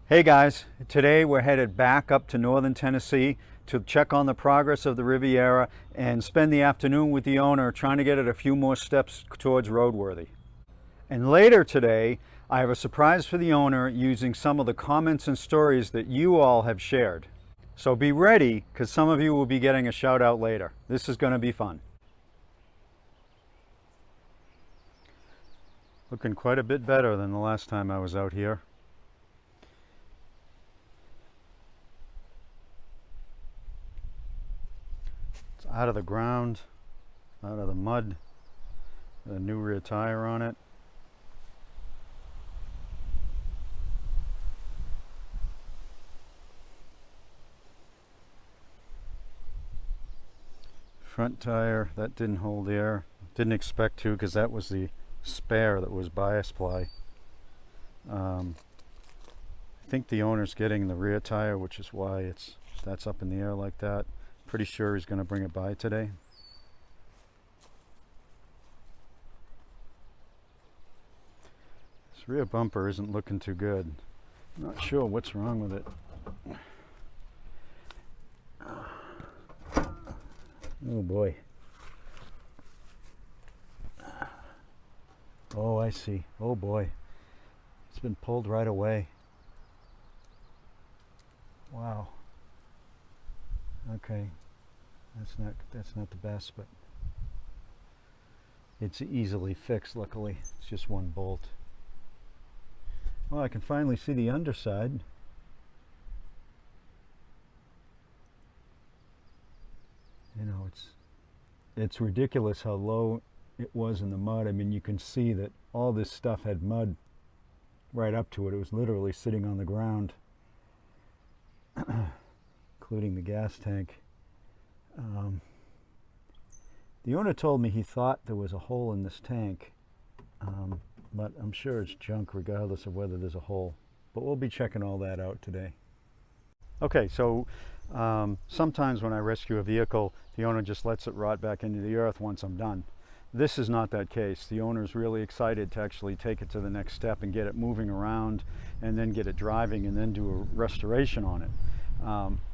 Hey guys, today we're headed back up to northern Tennessee to check on the progress of the Riviera and spend the afternoon with the owner trying to get it a few more steps towards roadworthy. And later today, I have a surprise for the owner using some of the comments and stories that you all have shared. So be ready, because some of you will be getting a shout out later. This is going to be fun. Looking quite a bit better than the last time I was out here. Out of the ground, out of the mud, a new rear tire on it. Front tire, that didn't hold air. Didn't expect to, because that was the spare that was bias ply. I think the owner's getting the rear tire, which is why that's up in the air like that. Pretty sure he's going to bring it by today. This rear bumper isn't looking too good. I'm not sure what's wrong with it. Oh boy. Oh, I see. Oh boy. It's been pulled right away. Wow. Okay, that's not the best, but it's easily fixed. Luckily, it's just one bolt. Well, I can finally see the underside. You know, it's ridiculous how low it was in the mud. I mean, you can see that all this stuff had mud right up to it. It was literally sitting on the ground. Including the gas tank. The owner told me he thought there was a hole in this tank, but I'm sure it's junk regardless of whether there's a hole. But we'll be checking all that out today. Okay, so sometimes when I rescue a vehicle, the owner just lets it rot back into the earth once I'm done. This is not that case. The owner is really excited to actually take it to the next step and get it moving around and then get it driving and then do a restoration on it.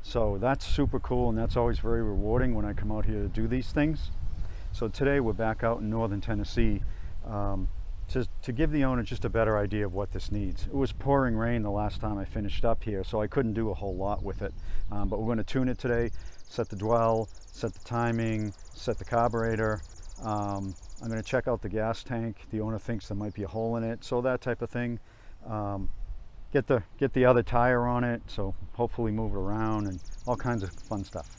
So that's super cool, and that's always very rewarding when I come out here to do these things. So today we're back out in northern Tennessee to give the owner just a better idea of what this needs. It was pouring rain the last time I finished up here, so I couldn't do a whole lot with it. But we're going to tune it today, set the dwell, set the timing, set the carburetor. I'm going to check out the gas tank. The owner thinks there might be a hole in it, so that type of thing. Get the other tire on it, so hopefully move it around and all kinds of fun stuff.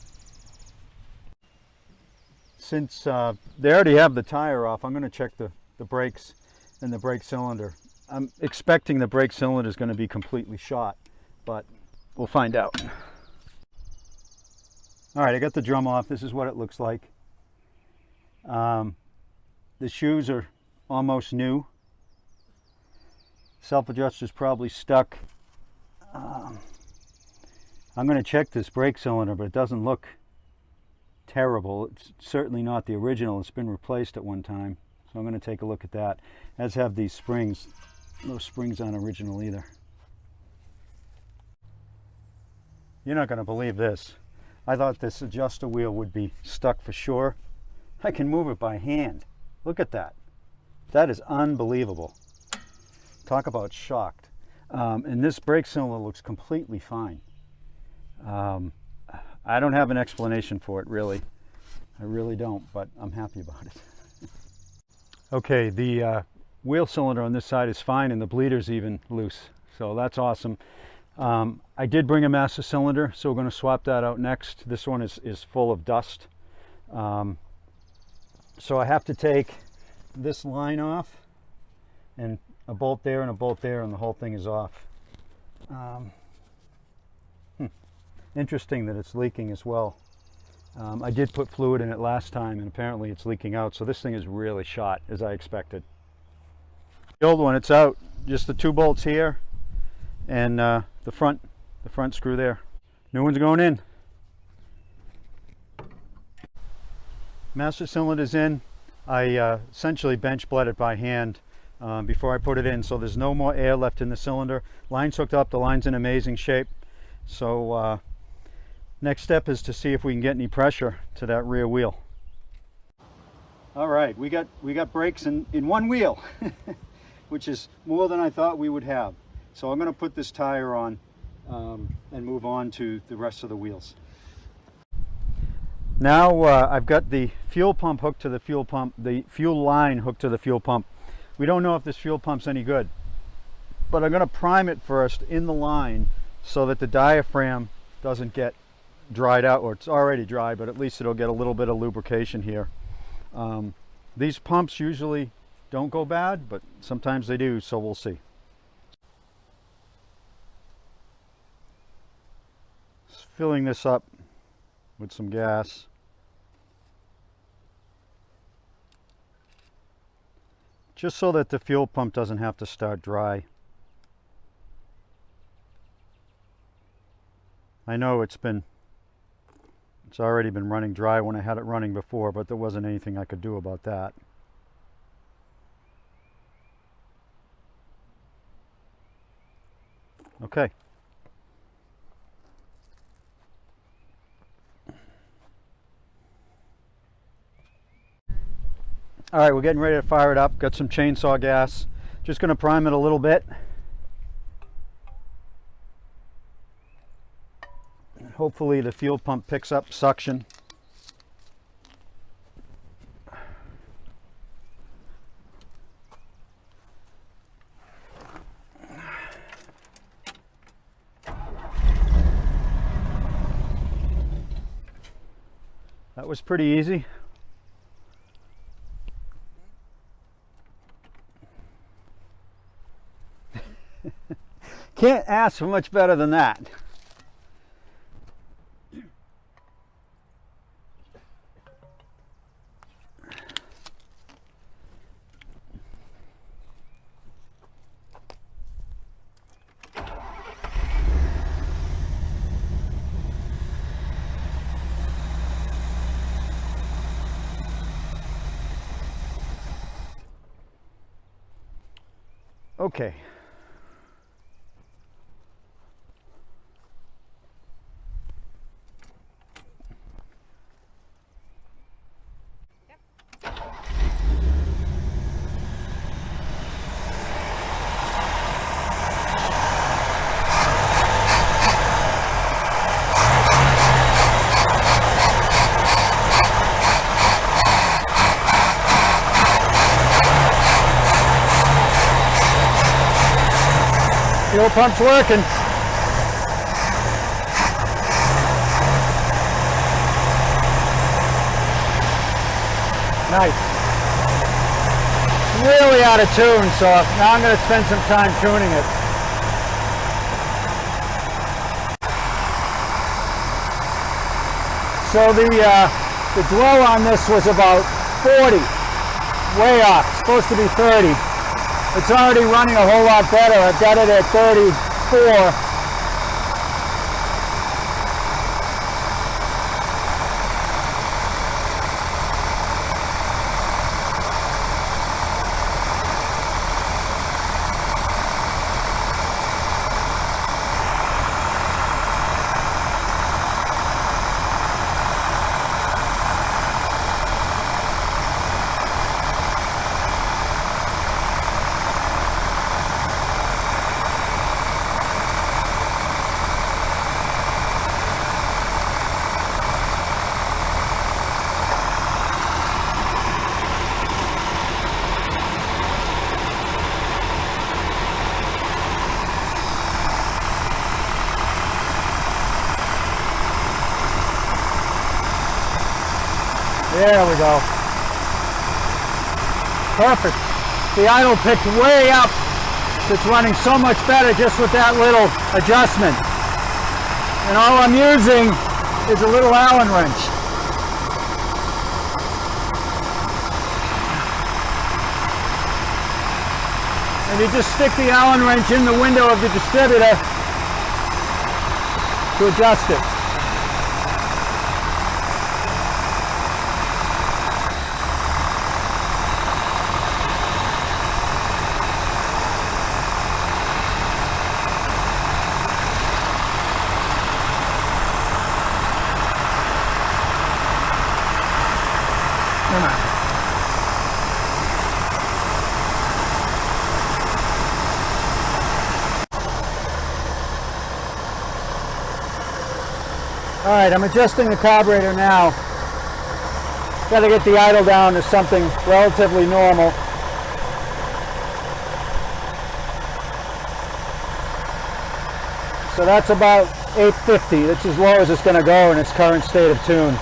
Since they already have the tire off, I'm going to check the brakes and the brake cylinder. I'm expecting the brake cylinder is going to be completely shot, but we'll find out. All right, I got the drum off. This is what it looks like. The shoes are almost new. Self-adjuster's probably stuck. I'm going to check this brake cylinder, but it doesn't look terrible. It's certainly not the original. It's been replaced at one time. So I'm going to take a look at that. As have these springs. Those springs aren't original either. You're not going to believe this. I thought this adjuster wheel would be stuck for sure. I can move it by hand. Look at that. That is unbelievable. Talk about shocked. And this brake cylinder looks completely fine. I don't have an explanation for it, really. I really don't, but I'm happy about it. Okay, the wheel cylinder on this side is fine, and the bleeder's even loose, so that's awesome. I did bring a master cylinder, so we're going to swap that out next. This one is full of dust. So I have to take this line off, and a bolt there and a bolt there, and the whole thing is off. Interesting that it's leaking as well. I did put fluid in it last time, and apparently it's leaking out, so this thing is really shot, as I expected. The old one, it's out. Just the two bolts here and the front screw there. New one's going in. Master cylinder's in. I essentially bench bled it by hand. before I put it in, so there's no more air left in the cylinder. Line's hooked up, the line's in amazing shape. So next step is to see if we can get any pressure to that rear wheel. All right, we got brakes in one wheel, which is more than I thought we would have. So I'm going to put this tire on and move on to the rest of the wheels. Now I've got the fuel pump hooked to the fuel pump, the fuel line hooked to the fuel pump. We don't know if this fuel pump's any good, but I'm going to prime it first in the line so that the diaphragm doesn't get dried out, or it's already dry, but at least it'll get a little bit of lubrication here. These pumps usually don't go bad, but sometimes they do, so we'll see. Just filling this up with some gas. Just so that the fuel pump doesn't have to start dry. I know it's already been running dry when I had it running before, but there wasn't anything I could do about that. Okay. All right, we're getting ready to fire it up. Got some chainsaw gas. Just going to prime it a little bit. Hopefully the fuel pump picks up suction. That was pretty easy. Can't ask for much better than that. Okay. Fuel pump's working. Nice. Really out of tune, so now I'm going to spend some time tuning it. So the dwell on this was about 40, way off, supposed to be 30. It's already running a whole lot better. I've got it at 34. There we go. Perfect. The idle picked way up. It's running so much better just with that little adjustment. And all I'm using is a little Allen wrench. And you just stick the Allen wrench in the window of the distributor to adjust it. All right, I'm adjusting the carburetor now. Got to get the idle down to something relatively normal. So that's about 850. That's as low as it's going to go in its current state of tune.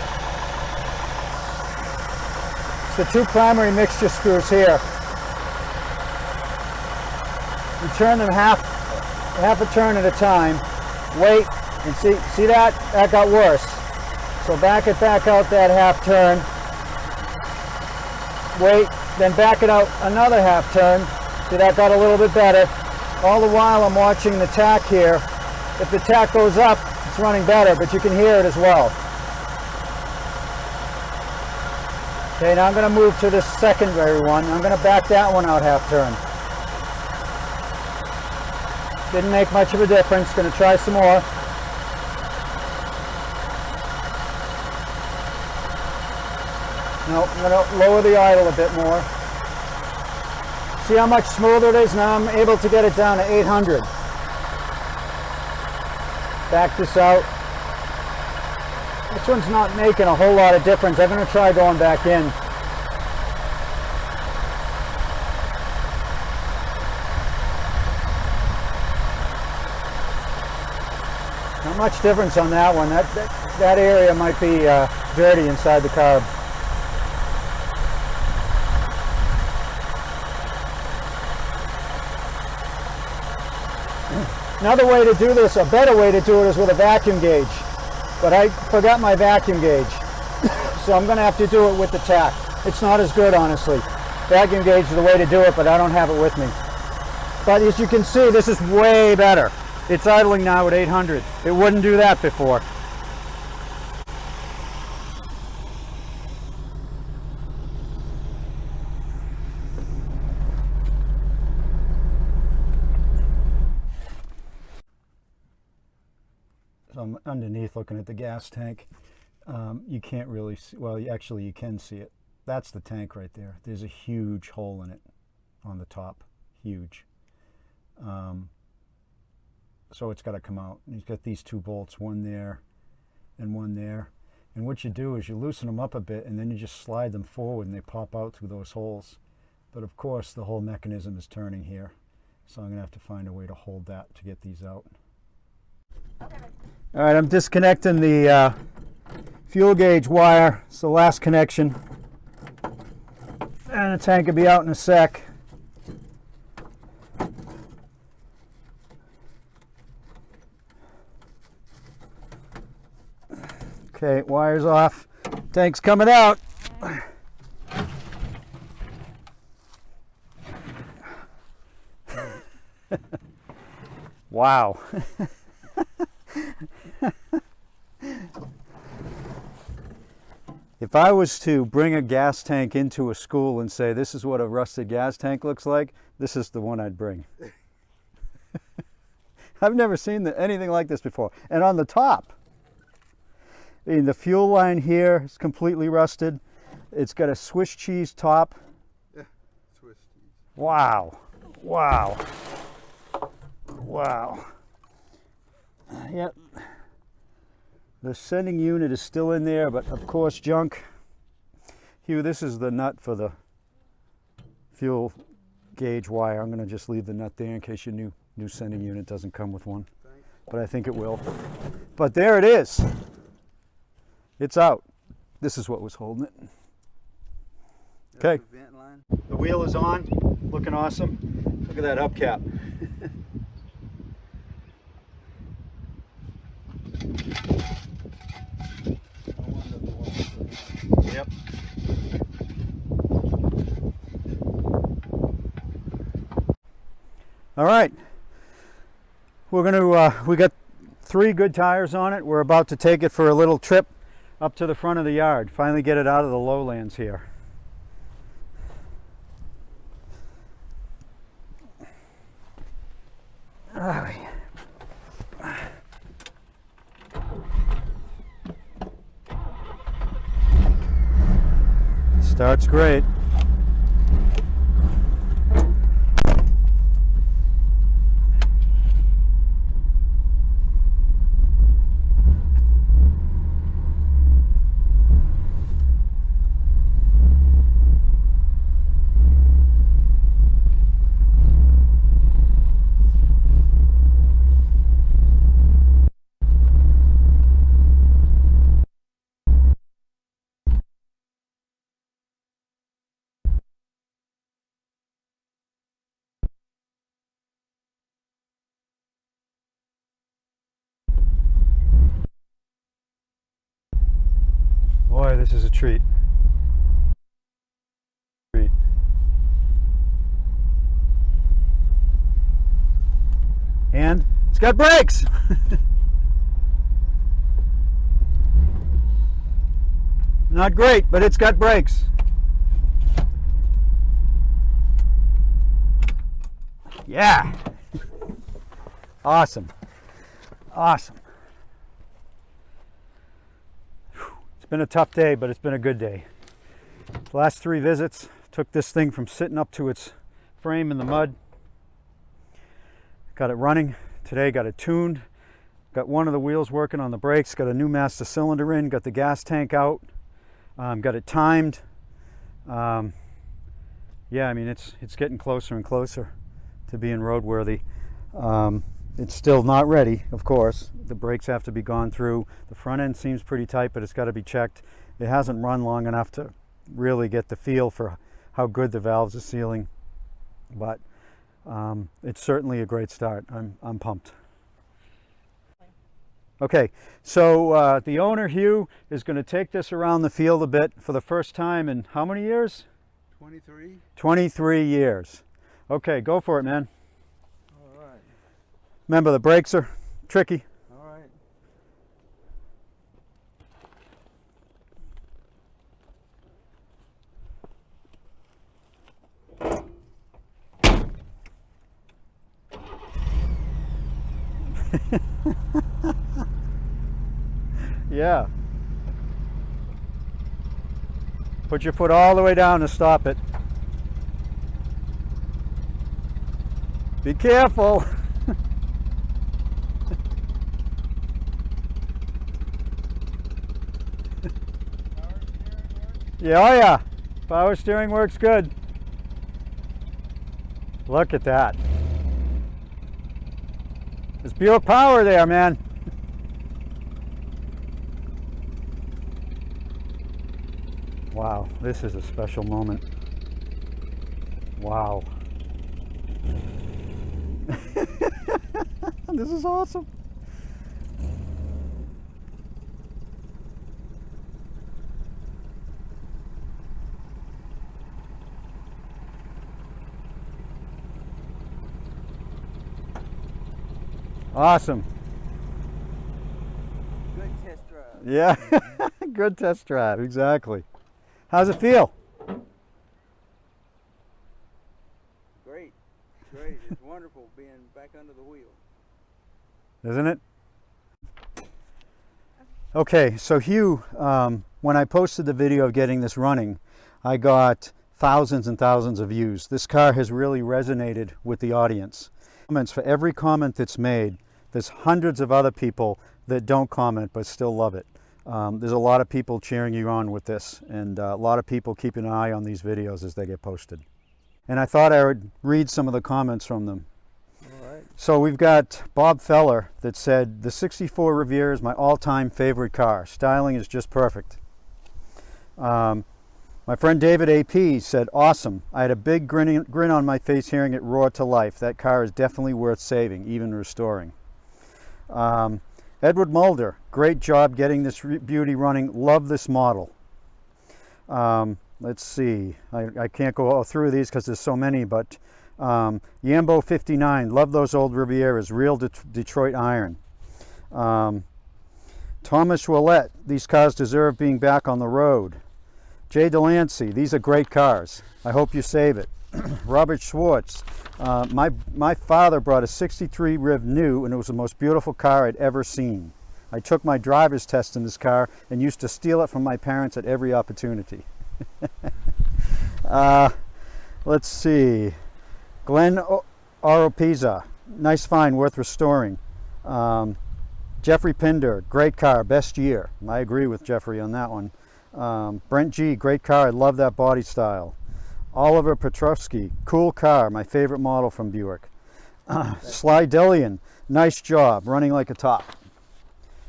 It's the two primary mixture screws here. You turn them half a turn at a time. Wait, and see that? That got worse. So back it back out that half turn. Wait, then back it out another half turn. See, that got a little bit better. All the while I'm watching the tach here. If the tach goes up, it's running better, but you can hear it as well. Okay, now I'm going to move to this secondary one. I'm going to back that one out half turn. Didn't make much of a difference. Going to try some more. No, I'm going to lower the idle a bit more. See how much smoother it is? Now I'm able to get it down to 800. Back this out. This one's not making a whole lot of difference. I'm going to try going back in. Not much difference on that one. That area might be dirty inside the carb. Another way to do this, a better way to do it, is with a vacuum gauge. But I forgot my vacuum gauge. So I'm going to have to do it with the tach. It's not as good, honestly. Vacuum gauge is the way to do it, but I don't have it with me. But as you can see, this is way better. It's idling now at 800. It wouldn't do that before. So I'm underneath looking at the gas tank. You can't really see, well, actually you can see it. That's the tank right there. There's a huge hole in it on the top, huge. So it's got to come out. You've got these two bolts, one there and one there. And what you do is you loosen them up a bit and then you just slide them forward and they pop out through those holes. But of course the whole mechanism is turning here. So I'm going to have to find a way to hold that to get these out. Okay. All right, I'm disconnecting the fuel gauge wire. It's the last connection. And the tank will be out in a sec. Okay, wire's off. Tank's coming out. Wow. If I was to bring a gas tank into a school and say, this is what a rusted gas tank looks like, this is the one I'd bring. I've never seen anything like this before. And on the top, the fuel line here is completely rusted. It's got a Swiss cheese top. Yeah, Swiss cheese. Wow. Wow. Wow. Yep. The sending unit is still in there, but of course junk. Hugh, this is the nut for the fuel gauge wire. I'm going to just leave the nut there in case your new sending unit doesn't come with one. But I think it will. But there it is. It's out. This is what was holding it. Okay. The wheel is on. Looking awesome. Look at that hubcap. Yep. All right. We're going to, we got 3 good tires on it. We're about to take it for a little trip up to the front of the yard. Finally get it out of the lowlands here. All right. Starts great. boy, this is a treat. And it's got brakes. Not great, but it's got brakes. Yeah. Awesome. Awesome. It's been a tough day, but it's been a good day. The last 3 visits took this thing from sitting up to its frame in the mud. Got it running today, got it tuned, got one of the wheels working on the brakes, got a new master cylinder in, got the gas tank out, got it timed. Yeah, I mean, it's getting closer and closer to being roadworthy. It's still not ready, of course. The brakes have to be gone through. The front end seems pretty tight, but it's got to be checked. It hasn't run long enough to really get the feel for how good the valves are sealing, but it's certainly a great start. I'm pumped. Okay, so the owner, Hugh, is going to take this around the field a bit for the first time in how many years? 23. 23 years. Okay, go for it, man. All right. Remember, the brakes are tricky. All right. Yeah. Put your foot all the way down to stop it. Be careful. Yeah, oh yeah. Power steering works good. Look at that. There's Buick power there, man. Wow, this is a special moment. Wow. This is awesome. Awesome. Good test drive. Yeah, good test drive, exactly. How's it feel? Great. Great. It's wonderful being back under the wheel. Isn't it? Okay, so Hugh, when I posted the video of getting this running, I got thousands and thousands of views. This car has really resonated with the audience. Comments for every comment that's made. There's hundreds of other people that don't comment but still love it. There's a lot of people cheering you on with this, and a lot of people keeping an eye on these videos as they get posted. And I thought I would read some of the comments from them. All right. So we've got Bob Feller that said, the 64 Riviera is my all-time favorite car. Styling is just perfect. My friend David AP said, awesome. I had a big grin on my face hearing it roar to life. That car is definitely worth saving, even restoring. Edward Mulder, great job getting this beauty running. Love this model. Let's see. I can't go all through these because there's so many, but Yambo 59, love those old Rivieras, real Detroit iron. Thomas Willett, these cars deserve being back on the road. Jay Delancey, these are great cars. I hope you save it. Robert Schwartz, my father brought a 63 Riv new, and it was the most beautiful car I'd ever seen. I took my driver's test in this car and used to steal it from my parents at every opportunity. Let's see. Glenn Oropeza, nice find, worth restoring. Jeffrey Pinder, great car, best year. I agree with Jeffrey on that one. Brent G, great car, I love that body style. Oliver Petrovsky, cool car, my favorite model from Buick. Sly Dillian, nice job, running like a top.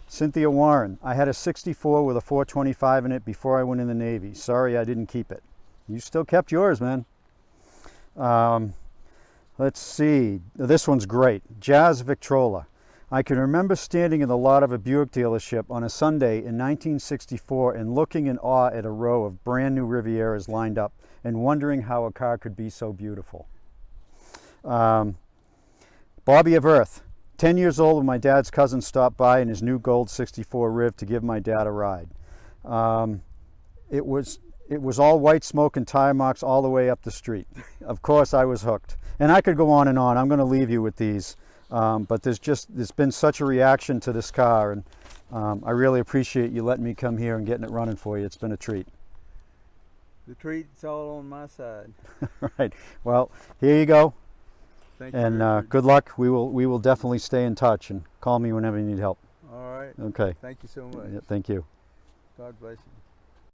Cynthia Warren, I had a 64 with a 425 in it before I went in the Navy. Sorry I didn't keep it. You still kept yours, man. Let's see, this one's great. Jazz Victrola. I can remember standing in the lot of a Buick dealership on a Sunday in 1964 and looking in awe at a row of brand new Rivieras lined up and wondering how a car could be so beautiful. Bobby of Earth, 10 years old when my dad's cousin stopped by in his new gold 64 Riv to give my dad a ride. It was all white smoke and tire marks all the way up the street. Of course I was hooked. And I could go on and on. I'm going to leave you with these. But there's been such a reaction to this car, and I really appreciate you letting me come here and getting it running for you. It's been a treat. The treat's all on my side. Right. Well, here you go. Thank you. And good luck. We will definitely stay in touch, and call me whenever you need help. All right. Okay. Thank you so much. Yeah, thank you. God bless you.